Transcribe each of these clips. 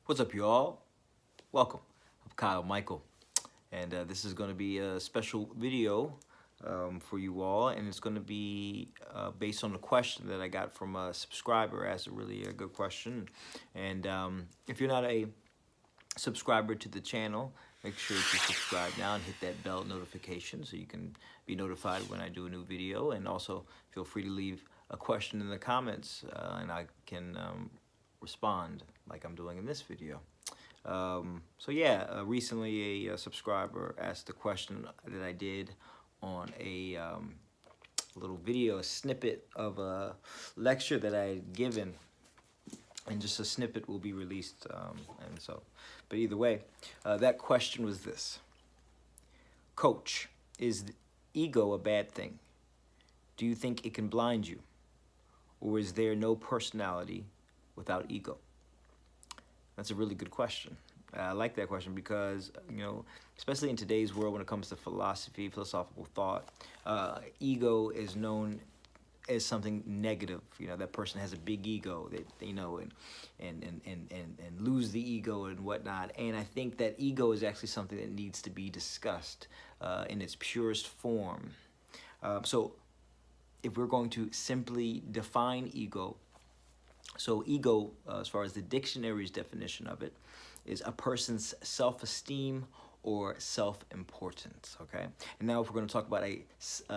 What's up, y'all? Welcome. I'm Kyle Michael, and this is going to be a special video for you all, and it's going to be based on a question that I got from a subscriber. Asked a really good question, and if you're not a subscriber to the channel, make sure to subscribe now and hit that bell notification so you can be notified when I do a new video. And also feel free to leave a question in the comments, and I can respond like I'm doing in this video. Recently a subscriber asked a question that I did on a little video, a snippet of a lecture that I had given, and just a snippet will be released. But either way, that question was this: Coach, is ego a bad thing? Do you think it can blind you? Or is there no personality without ego? That's a really good question. I like that question because, especially in today's world when it comes to philosophy, philosophical thought, ego is known as something negative. That person has a big ego, and lose the ego and whatnot. And I think that ego is actually something that needs to be discussed in its purest form. So if we're going to simply define ego, so ego, as far as the dictionary's definition of it, is a person's self-esteem or self-importance, okay? And now if we're going to talk about a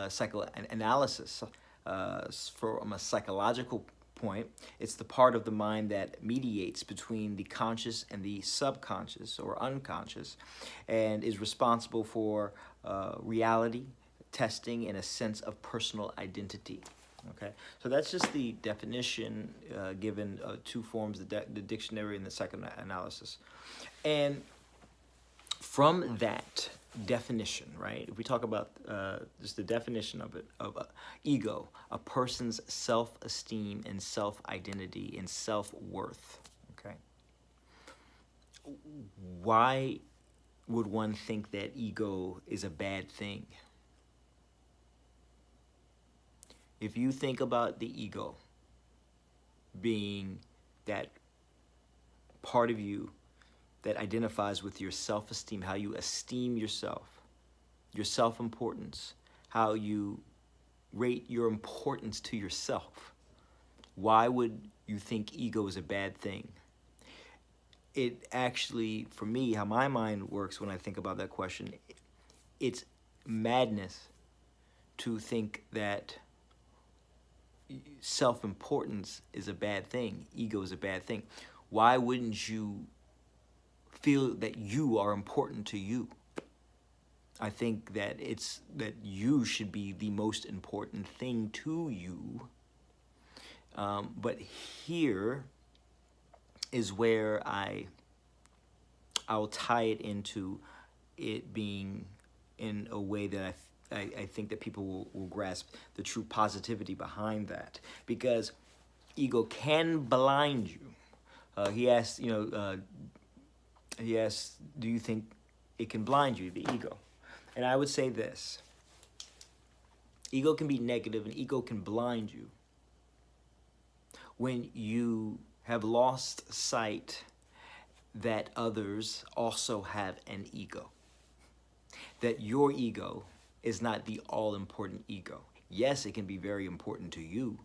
psychoanalysis from a psychological point, it's the part of the mind that mediates between the conscious and the subconscious or unconscious, and is responsible for reality, testing, and a sense of personal identity. Okay, so that's just the definition given two forms, the dictionary and the psychoanalysis. And from that definition, right, if we talk about just the definition of it, of ego, a person's self-esteem and self-identity and self-worth, okay, why would one think that ego is a bad thing? If you think about the ego being that part of you that identifies with your self-esteem, how you esteem yourself, your self-importance, how you rate your importance to yourself, why would you think ego is a bad thing? It actually, for me, how my mind works when I think about that question, it's madness to think that self-importance is a bad thing, ego is a bad thing. Why wouldn't you feel that you are important to you? I think that it's that you should be the most important thing to you. But here is where I'll tie it into it being in a way that I think that people will grasp the true positivity behind that, because ego can blind you. He asked, do you think it can blind you, the ego? And I would say this: ego can be negative and ego can blind you when you have lost sight that others also have an ego, that your ego is not the all-important ego. Yes, it can be very important to you,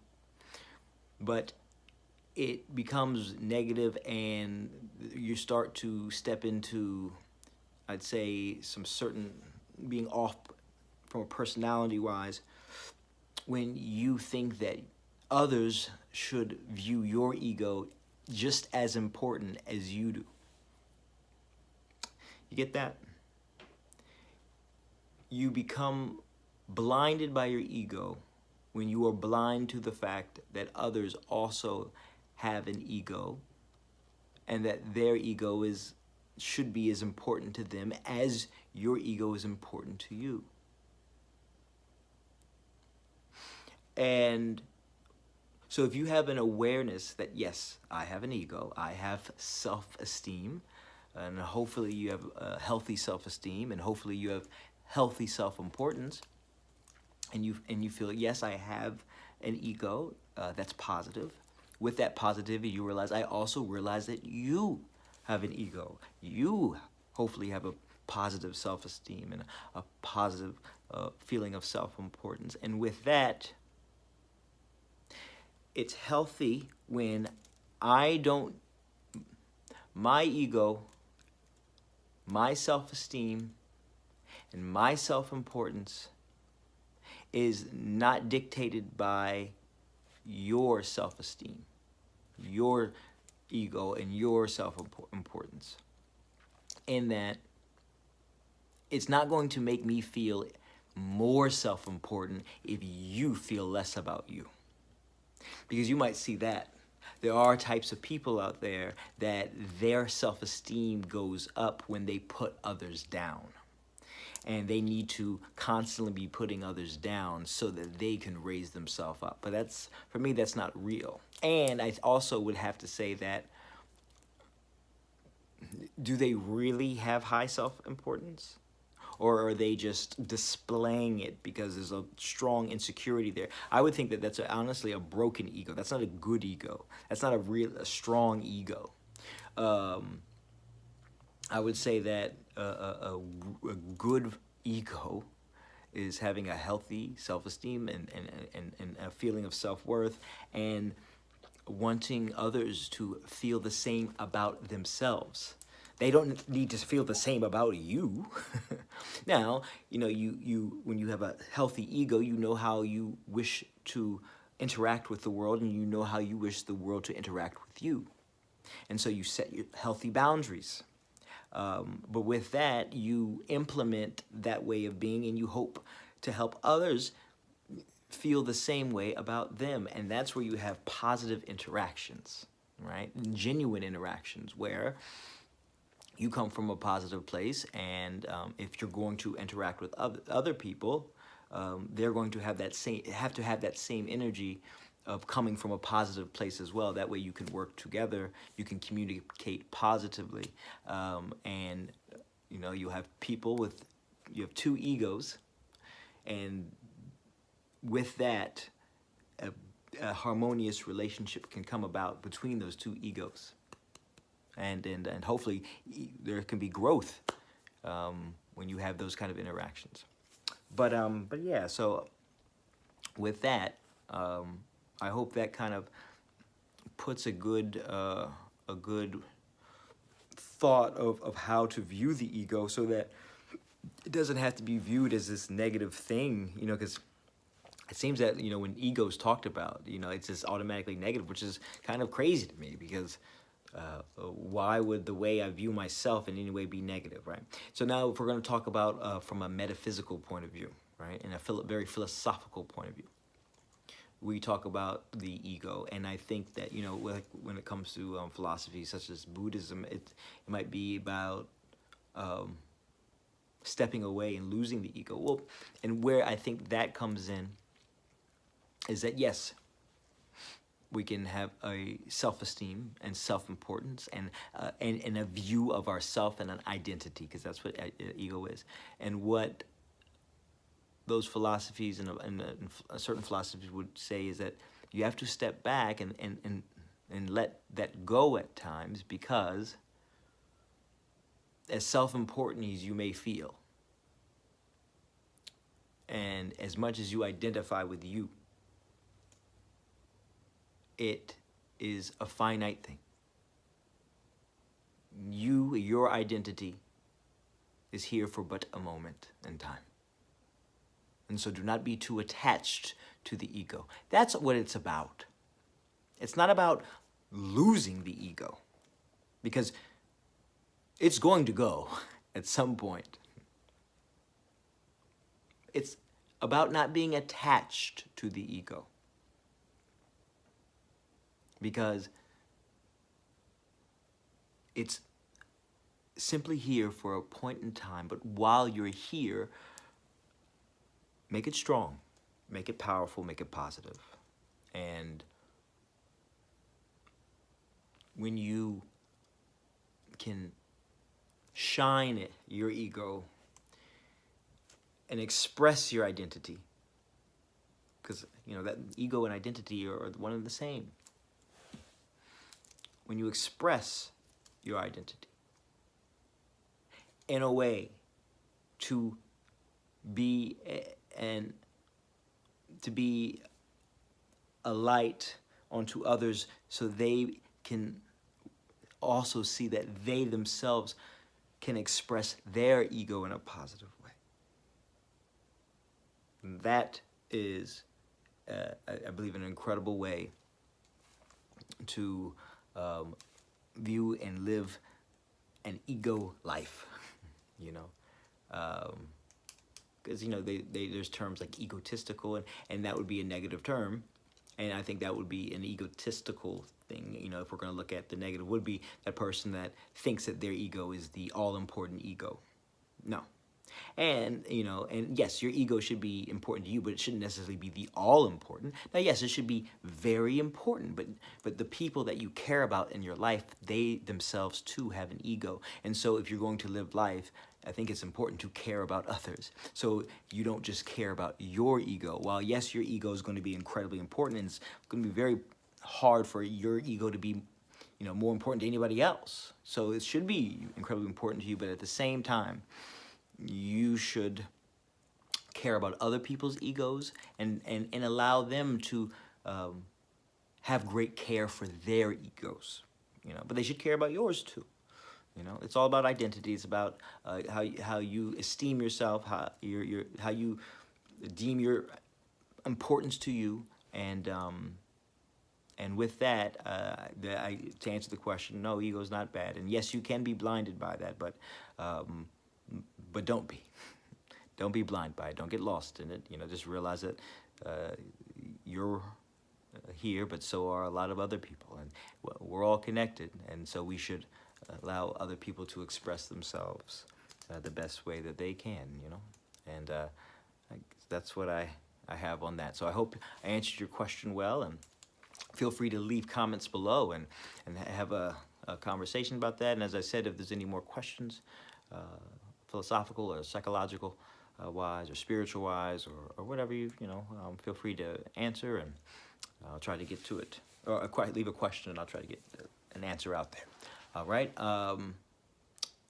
but it becomes negative and you start to step into, I'd say, some certain being off from a personality-wise when you think that others should view your ego just as important as you do. You get that? You become blinded by your ego when you are blind to the fact that others also have an ego and that their ego should be as important to them as your ego is important to you. And so if you have an awareness that, yes, I have an ego, I have self-esteem, and hopefully you have a healthy self-esteem, and hopefully you have healthy self-importance, and you feel, yes, I have an ego that's positive. With that positivity, you realize, I also realize that you have an ego. You hopefully have a positive self-esteem and a positive feeling of self-importance. And with that, it's healthy when I don't, my ego, my self-esteem, and my self-importance is not dictated by your self-esteem, your ego, and your self-importance. In that, it's not going to make me feel more self-important if you feel less about you. Because you might see that there are types of people out there that their self-esteem goes up when they put others down. And they need to constantly be putting others down so that they can raise themselves up. But that's, for me, that's not real. And I also would have to say that, do they really have high self-importance? Or are they just displaying it because there's a strong insecurity there? I would think that that's honestly a broken ego. That's not a good ego. That's not a strong ego. I would say that a good ego is having a healthy self-esteem and a feeling of self-worth, and wanting others to feel the same about themselves. They don't need to feel the same about you. Now, you know, you when you have a healthy ego, you know how you wish to interact with the world, and you know how you wish the world to interact with you. And so you set your healthy boundaries. But with that, you implement that way of being, and you hope to help others feel the same way about them. And that's where you have positive interactions, right? Genuine interactions where you come from a positive place, and if you're going to interact with other people, they're going to have that same energy of coming from a positive place as well. That way you can work together, you can communicate positively, and you know, you have two egos, and with that, a harmonious relationship can come about between those two egos. And hopefully there can be growth when you have those kind of interactions. But yeah, so with that, I hope that kind of puts a good thought of how to view the ego, so that it doesn't have to be viewed as this negative thing, you know, because it seems that, you know, when ego is talked about, you know, it's just automatically negative, which is kind of crazy to me, because why would the way I view myself in any way be negative, right? So now if we're going to talk about from a metaphysical point of view, right, and a very philosophical point of view, we talk about the ego. And I think that, you know, when it comes to philosophy such as Buddhism, it might be about stepping away and losing the ego. Well, and where I think that comes in is that, yes, we can have a self-esteem and self-importance and a view of ourself and an identity, because that's what ego is. And what those philosophies and certain philosophies would say is that you have to step back and let that go at times, because as self-important as you may feel, and as much as you identify with you, it is a finite thing. Your identity is here for but a moment in time. And so do not be too attached to the ego. That's what it's about. It's not about losing the ego, because it's going to go at some point. It's about not being attached to the ego, because it's simply here for a point in time. But while you're here, make it strong, make it powerful, make it positive. And when you can shine your ego and express your identity, because, you know, that ego and identity are one and the same. When you express your identity in a way to be and to be a light onto others, so they can also see that they themselves can express their ego in a positive way. That is, I believe, an incredible way to view and live an ego life, you know. Because, you know, there's terms like egotistical, and that would be a negative term. And I think that would be an egotistical thing. You know, if we're going to look at the negative, would be that person that thinks that their ego is the all-important ego. No. And, you know, and yes, your ego should be important to you, but it shouldn't necessarily be the all-important. Now, yes, it should be very important, but the people that you care about in your life, they themselves too have an ego. And so if you're going to live life, I think it's important to care about others. So you don't just care about your ego. While yes, your ego is going to be incredibly important, and it's going to be very hard for your ego to be, you know, more important to anybody else. So it should be incredibly important to you, but at the same time, you should care about other people's egos and allow them to have great care for their egos, you know, but they should care about yours too. You know, it's all about identity. It's about how you esteem yourself, how you deem your importance to you, and with that, to answer the question, no, ego is not bad, and yes, you can be blinded by that, but don't be. Don't be blind by it. Don't get lost in it. You know, just realize that you're here, but so are a lot of other people, and we're all connected, and so we should allow other people to express themselves the best way that they can, you know, and that's what I have on that. So I hope I answered your question well, and feel free to leave comments below and have a conversation about that. And as I said, if there's any more questions, philosophical or psychological wise or spiritual wise or whatever, you know, feel free to answer, and I'll try to get to it, or leave a question and I'll try to get an answer out there. All right.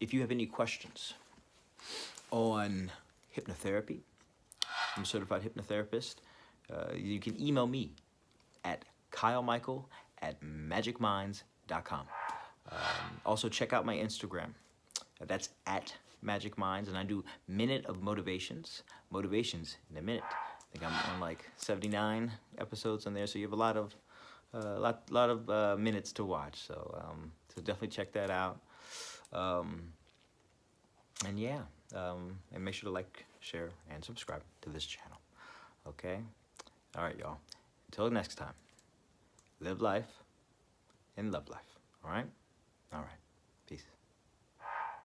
If you have any questions on hypnotherapy, I'm a certified hypnotherapist. You can email me at kylemichael@magicminds.com. Also, check out my Instagram. That's @magicminds, and I do Minute of Motivations in a minute. I think I'm on like 79 episodes on there, so you have a lot of minutes to watch. So definitely check that out. And yeah, and make sure to like, share, and subscribe to this channel. Okay? All right, y'all. Until next time, live life and love life. All right? All right. Peace.